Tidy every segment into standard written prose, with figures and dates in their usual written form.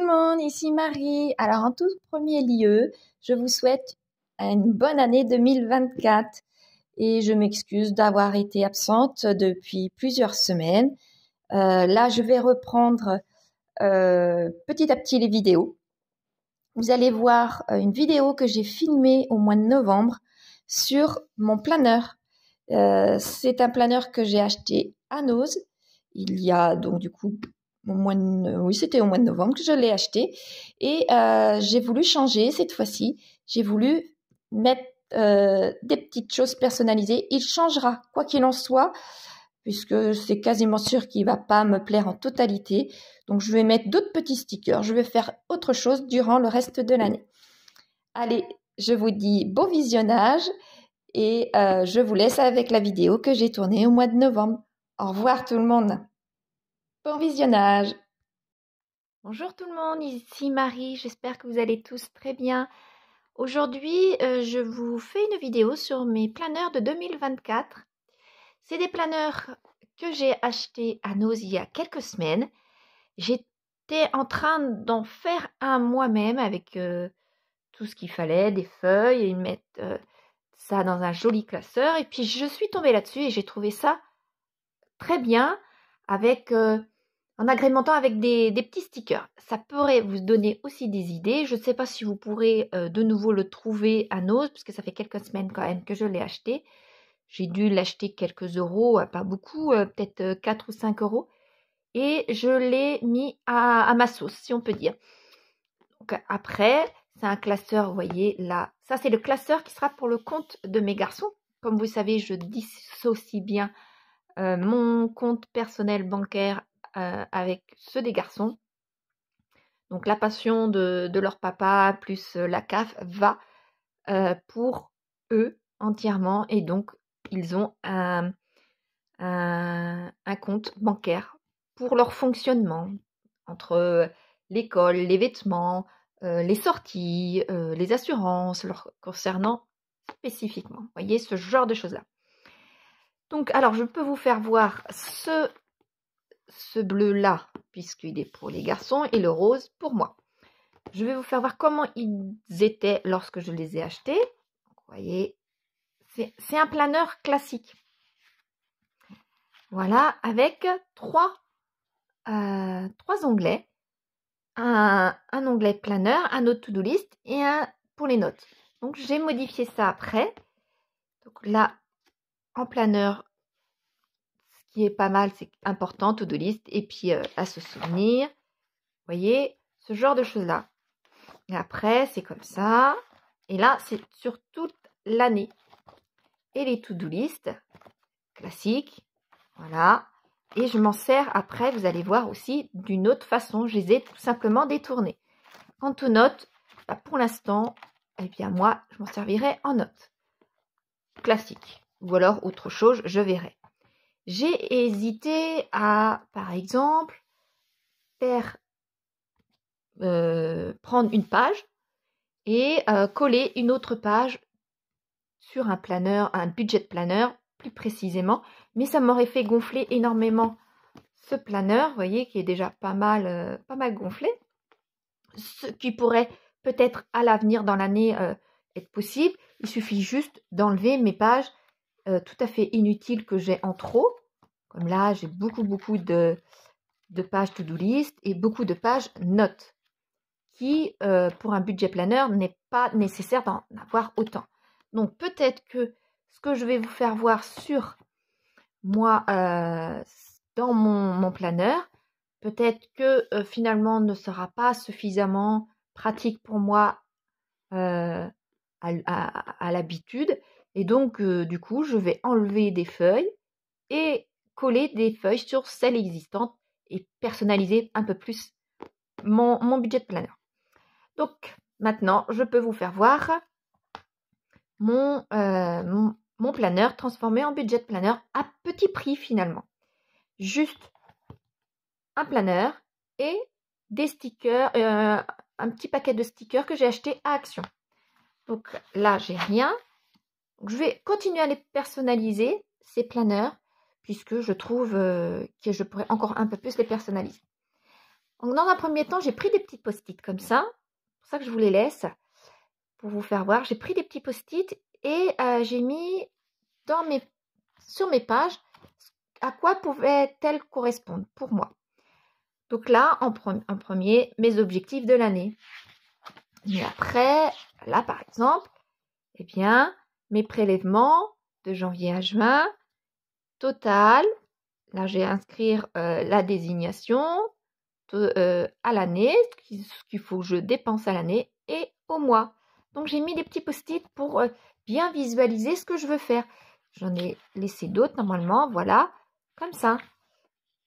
monde, ici Marie. Alors en tout premier lieu, je vous souhaite une bonne année 2024 et je m'excuse d'avoir été absente depuis plusieurs semaines. Là, je vais reprendre petit à petit les vidéos. Vous allez voir une vidéo que j'ai filmée au mois de novembre sur mon planeur. C'est un planeur que j'ai acheté à Noz. Il y a donc du coup oui, c'était au mois de novembre que je l'ai acheté et j'ai voulu changer cette fois-ci. J'ai voulu mettre des petites choses personnalisées. Il changera quoi qu'il en soit, puisque c'est quasiment sûr qu'il va pas me plaire en totalité. Donc je vais mettre d'autres petits stickers. Je vais faire autre chose durant le reste de l'année. Allez, je vous dis bon visionnage et je vous laisse avec la vidéo que j'ai tournée au mois de novembre. Au revoir tout le monde. Bon visionnage. Bonjour tout le monde, ici Marie, j'espère que vous allez tous très bien. Aujourd'hui, je vous fais une vidéo sur mes planeurs de 2024. C'est des planeurs que j'ai achetés à Noz il y a quelques semaines. J'étais en train d'en faire un moi-même avec tout ce qu'il fallait, des feuilles, et mettre ça dans un joli classeur. Et puis je suis tombée là-dessus et j'ai trouvé ça très bien avec... en agrémentant avec des petits stickers. Ça pourrait vous donner aussi des idées. Je ne sais pas si vous pourrez de nouveau le trouver à Noz, parce que ça fait quelques semaines quand même que je l'ai acheté. J'ai dû l'acheter quelques euros, pas beaucoup, peut-être 4 ou 5 euros. Et je l'ai mis à ma sauce, si on peut dire. Donc, après, c'est un classeur, vous voyez, là. Ça, c'est le classeur qui sera pour le compte de mes garçons. Comme vous savez, je dissocie bien mon compte personnel bancaire avec ceux des garçons. Donc la passion de leur papa plus la CAF va pour eux entièrement, et donc ils ont un compte bancaire pour leur fonctionnement entre l'école, les vêtements, les sorties, les assurances, leur concernant spécifiquement. Vous voyez, ce genre de choses-là. Donc, alors, je peux vous faire voir ce bleu-là, puisqu'il est pour les garçons, et le rose pour moi. Je vais vous faire voir comment ils étaient lorsque je les ai achetés. Donc, vous voyez, c'est un planeur classique. Voilà, avec trois onglets. Un onglet planeur, un autre to-do list et un pour les notes. Donc, j'ai modifié ça après. Donc là, en planeur, ce qui est pas mal, c'est important, to-do list, et puis à se souvenir. Vous voyez, ce genre de choses-là. Et après, c'est comme ça. Et là, c'est sur toute l'année. Et les to-do list classiques. Voilà. Et je m'en sers après, vous allez voir aussi, d'une autre façon. Je les ai tout simplement détournés. Quant aux notes, bah pour l'instant, eh bien moi, je m'en servirai en notes classiques. Ou alors autre chose, je verrai. J'ai hésité à, par exemple, faire prendre une page et coller une autre page sur un planeur, un budget planner plus précisément, mais ça m'aurait fait gonfler énormément ce planeur, vous voyez, qui est déjà pas mal gonflé, ce qui pourrait peut-être à l'avenir dans l'année être possible. Il suffit juste d'enlever mes pages tout à fait inutiles que j'ai en trop, comme là j'ai beaucoup de pages to-do list et beaucoup de pages notes, qui, pour un budget planner, n'est pas nécessaire d'en avoir autant. Donc, peut-être que ce que je vais vous faire voir sur moi, dans mon planeur, peut-être que finalement ne sera pas suffisamment pratique pour moi à l'habitude. Et donc, du coup, je vais enlever des feuilles et coller des feuilles sur celles existantes et personnaliser un peu plus mon budget planner. Donc, maintenant, je peux vous faire voir mon planeur transformé en budget planner à petit prix finalement. Juste un planeur et des stickers, un petit paquet de stickers que j'ai acheté à Action. Donc là, j'ai rien. Donc, je vais continuer à les personnaliser, ces planeurs, puisque je trouve que je pourrais encore un peu plus les personnaliser. Donc, dans un premier temps, j'ai pris des petits post-it comme ça. C'est pour ça que je vous les laisse pour vous faire voir. J'ai pris des petits post-it et j'ai mis sur mes pages à quoi pouvaient-elles correspondre pour moi. Donc là, en premier, mes objectifs de l'année. Mais après, là par exemple, eh bien, mes prélèvements de janvier à juin, total. Là, j'ai inscrire la désignation à l'année, ce qu'il faut que je dépense à l'année et au mois. Donc, j'ai mis des petits post-it pour bien visualiser ce que je veux faire. J'en ai laissé d'autres normalement, voilà, comme ça.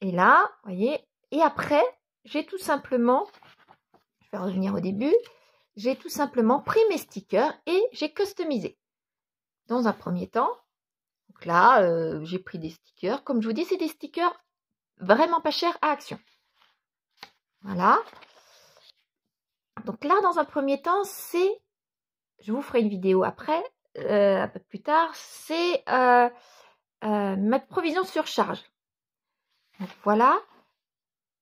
Et là, vous voyez, et après, j'ai tout simplement, je vais revenir au début, j'ai tout simplement pris mes stickers et j'ai customisé. Dans un premier temps, donc là, j'ai pris des stickers. Comme je vous dis, c'est des stickers vraiment pas chers à Action. Voilà. Donc là, dans un premier temps, je vous ferai une vidéo après, un peu plus tard, c'est ma provision surcharge. Donc voilà,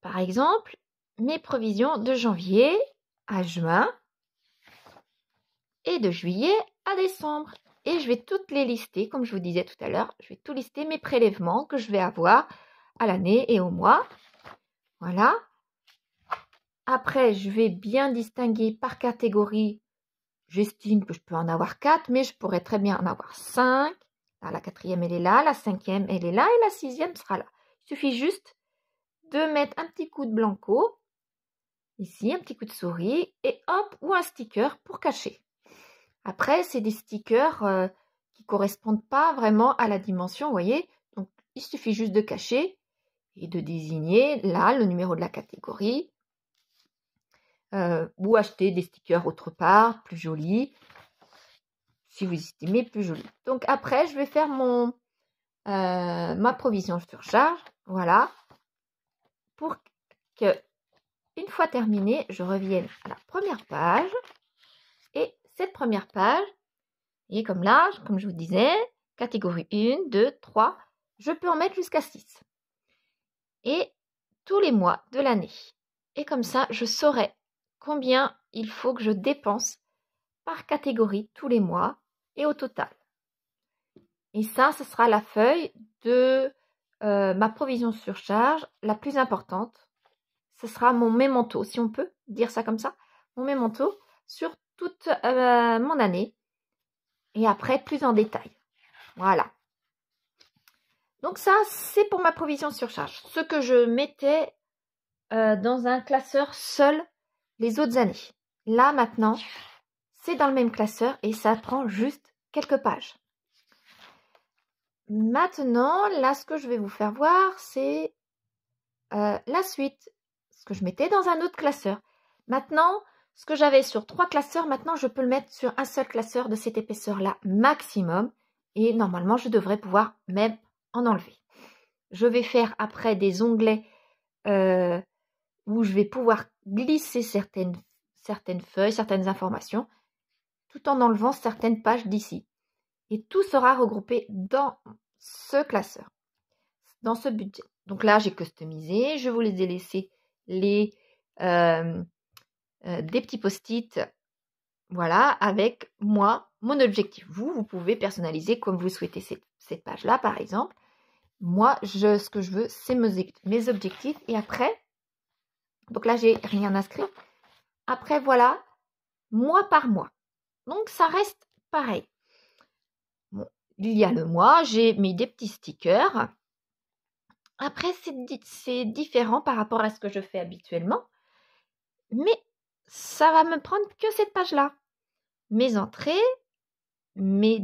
par exemple, mes provisions de janvier à juin et de juillet à décembre. Et je vais toutes les lister, comme je vous disais tout à l'heure, je vais tout lister mes prélèvements que je vais avoir à l'année et au mois. Voilà. Après, je vais bien distinguer par catégorie. J'estime que je peux en avoir 4, mais je pourrais très bien en avoir 5. Là, la 4e, elle est là. La 5e, elle est là. Et la 6e sera là. Il suffit juste de mettre un petit coup de blanco. Ici, un petit coup de souris. Et hop, ou un sticker pour cacher. Après, c'est des stickers qui ne correspondent pas vraiment à la dimension, vous voyez. Donc, il suffit juste de cacher et de désigner là le numéro de la catégorie. Ou acheter des stickers autre part, plus jolis, si vous estimez plus joli. Donc après, je vais faire ma provision surcharge, voilà, pour que, une fois terminé, je revienne à la première page. Et cette première page, et comme là, comme je vous disais, catégorie 1, 2, 3, je peux en mettre jusqu'à 6. Et tous les mois de l'année. Et comme ça, je saurai combien il faut que je dépense par catégorie tous les mois et au total. Et ça, ce sera la feuille de ma provision surcharge la plus importante. Ce sera mon mémento, si on peut dire ça comme ça, mon mémento sur toute mon année. Et après, plus en détail. Voilà. Donc ça, c'est pour ma provision surcharge. Ce que je mettais dans un classeur seul les autres années. Là, maintenant, c'est dans le même classeur et ça prend juste quelques pages. Maintenant, là, ce que je vais vous faire voir, c'est la suite. Ce que je mettais dans un autre classeur. Maintenant, ce que j'avais sur 3 classeurs, maintenant, je peux le mettre sur un seul classeur de cette épaisseur-là maximum. Et normalement, je devrais pouvoir même en enlever. Je vais faire après des onglets où je vais pouvoir glisser certaines feuilles, certaines informations, tout en enlevant certaines pages d'ici. Et tout sera regroupé dans ce classeur, dans ce budget. Donc là, j'ai customisé. Je vous les ai laissés des petits post-it, voilà, avec moi, mon objectif. Vous pouvez personnaliser comme vous souhaitez cette page-là, par exemple. Moi, ce que je veux, c'est mes objectifs. Et après, donc là, j'ai rien inscrit. Après, voilà, mois par mois. Donc, ça reste pareil. Bon, il y a le mois, j'ai mis des petits stickers. Après, c'est différent par rapport à ce que je fais habituellement. Mais ça va me prendre que cette page-là. Mes entrées, mes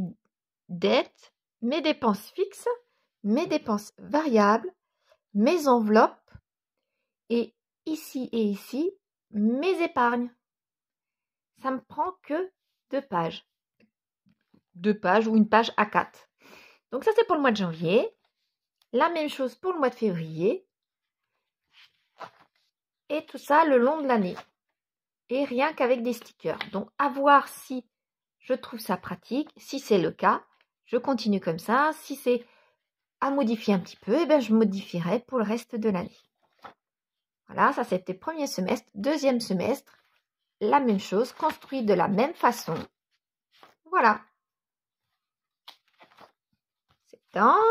dettes, mes dépenses fixes, mes dépenses variables, mes enveloppes et ici, mes épargnes. Ça me prend que 2 pages. 2 pages ou une page A4. Donc ça, c'est pour le mois de janvier. La même chose pour le mois de février. Et tout ça le long de l'année. Et rien qu'avec des stickers. Donc, à voir si je trouve ça pratique. Si c'est le cas, je continue comme ça. Si c'est à modifier un petit peu, eh bien, je modifierai pour le reste de l'année. Voilà, ça c'était premier semestre. Deuxième semestre, la même chose, construit de la même façon. Voilà. Septembre,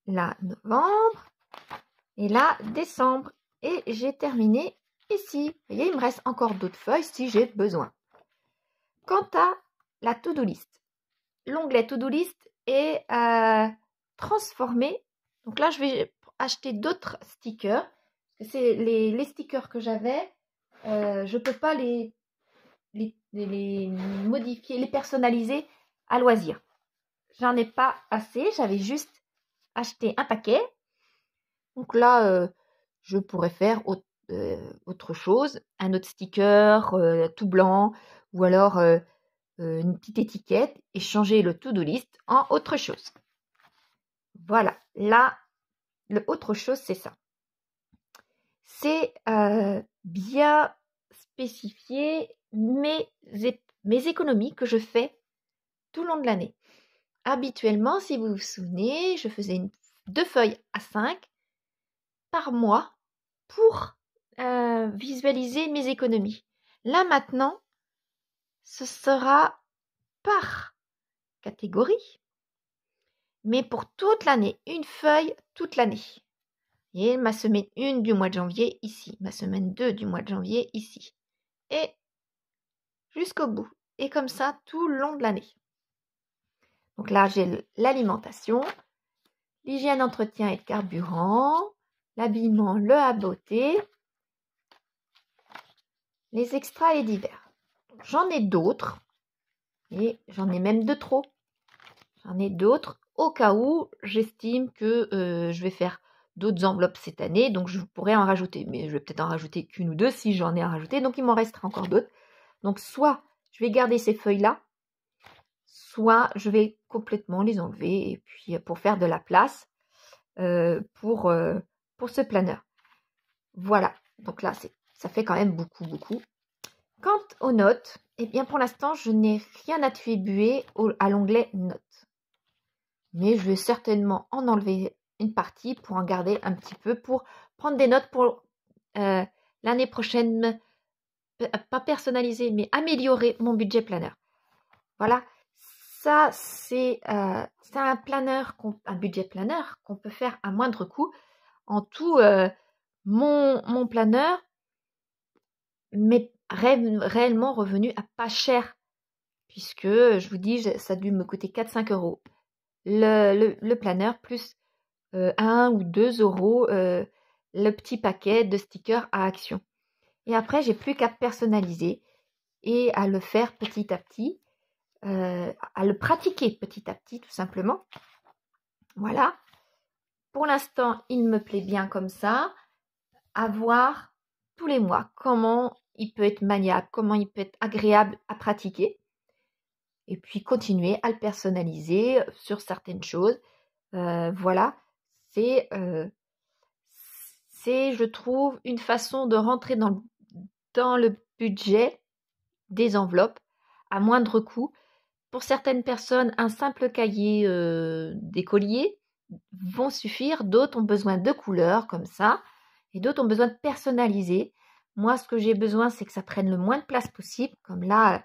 là novembre, et là décembre. Et j'ai terminé ici. Vous voyez, il me reste encore d'autres feuilles si j'ai besoin. Quant à la to-do list, l'onglet to-do list est transformé. Donc là, je vais acheter d'autres stickers. C'est les stickers que j'avais. Je ne peux pas les modifier, les personnaliser à loisir. J'en ai pas assez. J'avais juste acheté un paquet. Donc là, je pourrais faire autre chose. Un autre sticker tout blanc ou alors une petite étiquette et changer le to-do list en autre chose. Voilà, là, le autre chose, c'est ça. C'est bien spécifier mes économies que je fais tout le long de l'année. Habituellement, si vous vous souvenez, je faisais 2 feuilles à 5 par mois pour visualiser mes économies. Là, maintenant, ce sera par catégorie, mais pour toute l'année, une feuille toute l'année. Et ma semaine 1 du mois de janvier ici, ma semaine 2 du mois de janvier ici, et jusqu'au bout. Et comme ça, tout le long de l'année. Donc là, j'ai l'alimentation, l'hygiène, entretien et le carburant, l'habillement, le à beauté, les extras et divers. J'en ai d'autres, et j'en ai même de trop. J'en ai d'autres au cas où j'estime que je vais faire d'autres enveloppes cette année, donc je pourrais en rajouter, mais je vais peut-être en rajouter qu'une ou deux si j'en ai à rajouter, donc il m'en restera encore d'autres. Donc soit je vais garder ces feuilles-là, soit je vais complètement les enlever et puis pour faire de la place pour ce planeur. Voilà, donc là ça fait quand même beaucoup. Quant aux notes, eh bien pour l'instant je n'ai rien attribué à l'onglet notes. Mais je vais certainement en enlever une partie pour en garder un petit peu, pour prendre des notes pour l'année prochaine, pas personnaliser, mais améliorer mon budget planeur. Voilà, ça c'est un budget planeur qu'on peut faire à moindre coût. En tout, mon planeur m'est réellement revenu à pas cher, puisque je vous dis, ça a dû me coûter 4-5 euros. Le planeur plus 1 ou 2 euros le petit paquet de stickers à action. Et après, j'ai plus qu'à personnaliser et à le faire petit à petit, à le pratiquer petit à petit, tout simplement. Voilà. Pour l'instant, il me plaît bien comme ça. À voir tous les mois comment il peut être maniable, comment il peut être agréable à pratiquer. Et puis continuer à le personnaliser sur certaines choses. Voilà, c'est, je trouve, une façon de rentrer dans le budget des enveloppes à moindre coût. Pour certaines personnes, un simple cahier d'écolier vont suffire. D'autres ont besoin de couleurs comme ça et d'autres ont besoin de personnaliser. Moi, ce que j'ai besoin, c'est que ça prenne le moins de place possible. Comme là,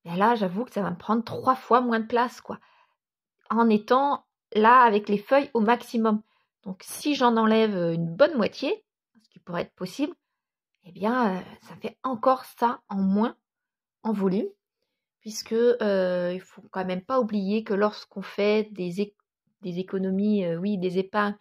j'avoue que ça va me prendre 3 fois moins de place, quoi. En étant là avec les feuilles au maximum. Donc si j'en enlève une bonne moitié, ce qui pourrait être possible, eh bien ça fait encore ça en moins en volume, puisque il faut quand même pas oublier que lorsqu'on fait des économies, des épargnes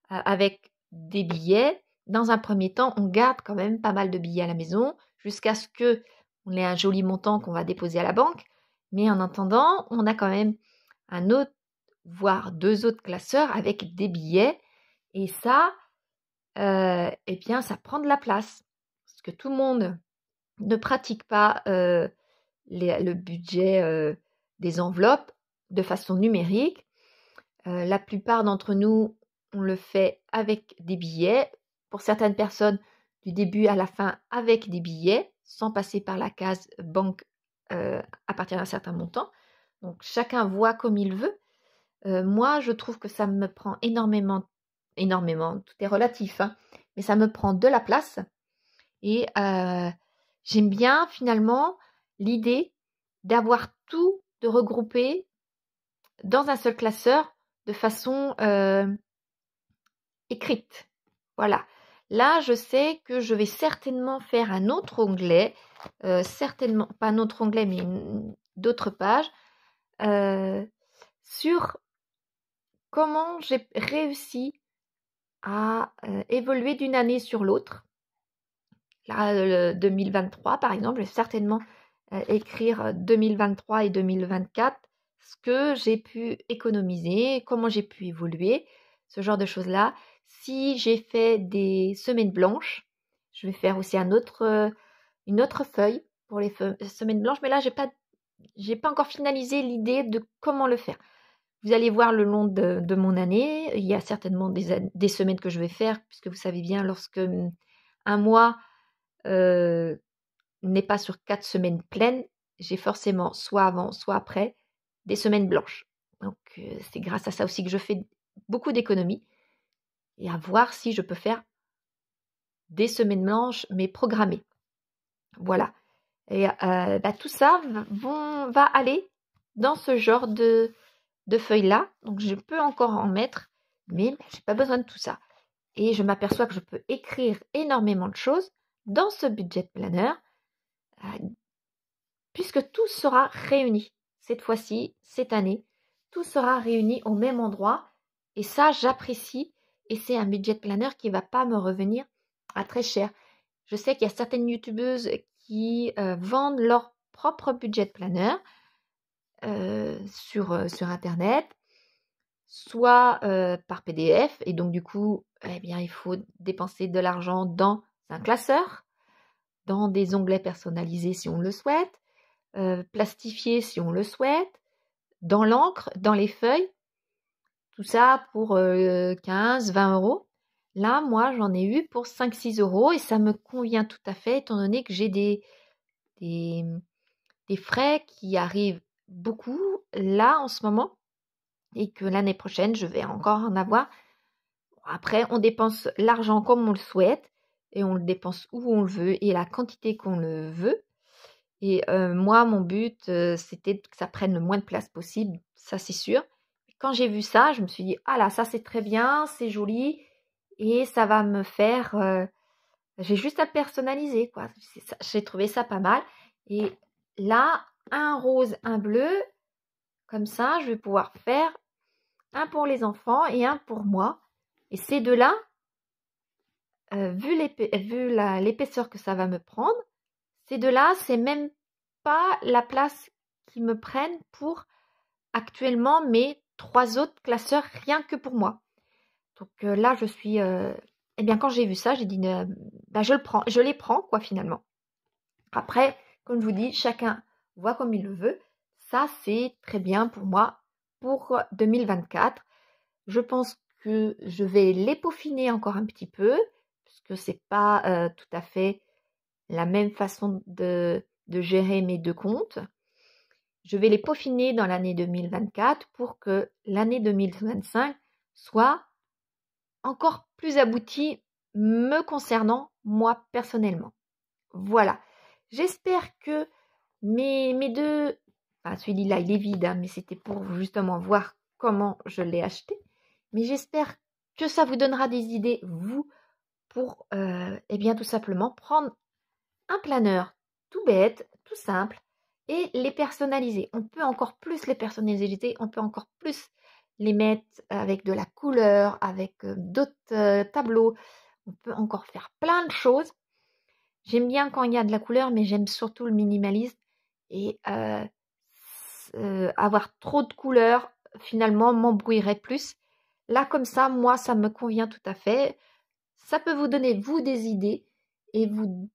avec des billets, dans un premier temps, on garde quand même pas mal de billets à la maison jusqu'à ce qu'on ait un joli montant qu'on va déposer à la banque. Mais en attendant, on a quand même un autre, voire 2 autres classeurs avec des billets. Et ça, eh bien, ça prend de la place. Parce que tout le monde ne pratique pas le budget des enveloppes de façon numérique. La plupart d'entre nous, on le fait avec des billets. Pour certaines personnes, du début à la fin avec des billets, sans passer par la case banque à partir d'un certain montant. Donc, chacun voit comme il veut. Moi, je trouve que ça me prend énormément, tout est relatif, hein, mais ça me prend de la place. Et j'aime bien finalement l'idée d'avoir tout, de regrouper dans un seul classeur de façon écrite. Voilà. Là, je sais que je vais certainement faire un autre onglet, certainement, pas un autre onglet, mais d'autres pages, sur comment j'ai réussi à évoluer d'une année sur l'autre. Là, 2023, par exemple, je vais certainement écrire 2023 et 2024, ce que j'ai pu économiser, comment j'ai pu évoluer, ce genre de choses-là. Si j'ai fait des semaines blanches, je vais faire aussi une autre feuille pour les semaines blanches, mais là, j'ai pas encore finalisé l'idée de comment le faire. Vous allez voir le long de mon année, il y a certainement des semaines que je vais faire, puisque vous savez bien, lorsque un mois n'est pas sur 4 semaines pleines, j'ai forcément, soit avant, soit après, des semaines blanches. Donc, c'est grâce à ça aussi que je fais beaucoup d'économies et à voir si je peux faire des semaines blanches, mais programmées. Voilà. Et tout ça va aller dans ce genre de feuilles-là. Donc, je peux encore en mettre, mais je n'ai pas besoin de tout ça. Et je m'aperçois que je peux écrire énormément de choses dans ce budget planner, puisque tout sera réuni. Cette fois-ci, cette année, tout sera réuni au même endroit. Et ça, j'apprécie. Et c'est un budget planner qui ne va pas me revenir à très cher. Je sais qu'il y a certaines youtubeuses qui vendent leur propre budget planner sur Internet, soit par PDF. Et donc, du coup, eh bien, il faut dépenser de l'argent dans un classeur, dans des onglets personnalisés si on le souhaite, plastifié si on le souhaite, dans l'encre, dans les feuilles, tout ça pour 15-20 euros. Là, moi, j'en ai eu pour 5-6 euros et ça me convient tout à fait étant donné que j'ai des frais qui arrivent beaucoup là en ce moment et que l'année prochaine, je vais encore en avoir. Après, on dépense l'argent comme on le souhaite et on le dépense où on le veut et la quantité qu'on le veut. Et moi, mon but, c'était que ça prenne le moins de place possible, ça c'est sûr. Quand j'ai vu ça, je me suis dit, ah là, ça c'est très bien, c'est joli, et ça va me faire... j'ai juste à le personnaliser, quoi. J'ai trouvé ça pas mal. Et là, un rose, un bleu, comme ça, je vais pouvoir faire un pour les enfants et un pour moi. Et ces deux-là, vu l'épaisseur que ça va me prendre, ces deux-là, c'est même pas la place qu'ils me prennent pour actuellement mes 3 autres classeurs rien que pour moi. Donc là, je suis... eh bien, quand j'ai vu ça, j'ai dit, je les prends, quoi, finalement. Après, comme je vous dis, chacun voit comme il le veut. Ça, c'est très bien pour moi pour 2024. Je pense que je vais les peaufiner encore un petit peu, puisque c'est pas tout à fait la même façon de gérer mes deux comptes. Je vais les peaufiner dans l'année 2024 pour que l'année 2025 soit encore plus aboutie me concernant moi personnellement. Voilà. J'espère que mes deux... Enfin, celui-là, il est vide, hein, mais c'était pour justement voir comment je l'ai acheté. Mais j'espère que ça vous donnera des idées, vous, pour, eh bien, tout simplement prendre un planeur tout bête, tout simple, et les personnaliser. On peut encore plus les personnaliser, on peut encore plus les mettre avec de la couleur, avec d'autres tableaux. On peut encore faire plein de choses. J'aime bien quand il y a de la couleur, mais j'aime surtout le minimalisme. Et avoir trop de couleurs, finalement, m'embrouillerait plus. Là, comme ça, moi, ça me convient tout à fait. Ça peut vous donner, vous, des idées et vous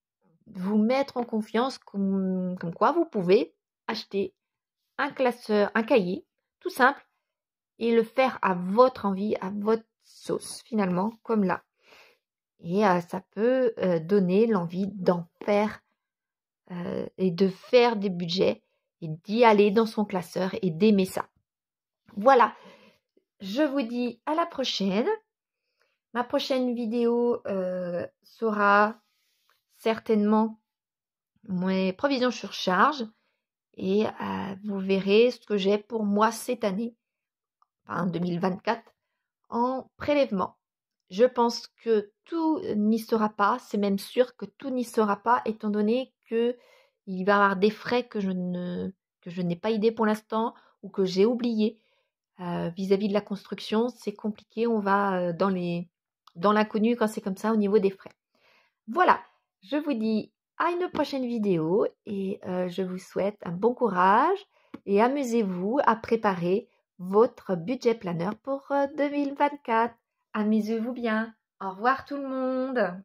mettre en confiance comme quoi vous pouvez acheter un classeur, un cahier, tout simple, et le faire à votre envie, à votre sauce, finalement, comme là. Et ça peut donner l'envie d'en faire et de faire des budgets et d'y aller dans son classeur et d'aimer ça. Voilà, je vous dis à la prochaine. Ma prochaine vidéo sera certainement mes provisions sur charge et vous verrez ce que j'ai pour moi cette année, enfin 2024, en prélèvement. Je pense que tout n'y sera pas, c'est même sûr que tout n'y sera pas, étant donné que il va y avoir des frais que je n'ai pas idée pour l'instant ou que j'ai oublié. Vis-à-vis de la construction, c'est compliqué, on va dans l'inconnu quand c'est comme ça au niveau des frais. Voilà, je vous dis à une prochaine vidéo et je vous souhaite un bon courage et amusez-vous à préparer votre budget planner pour 2024. Amusez-vous bien. Au revoir tout le monde.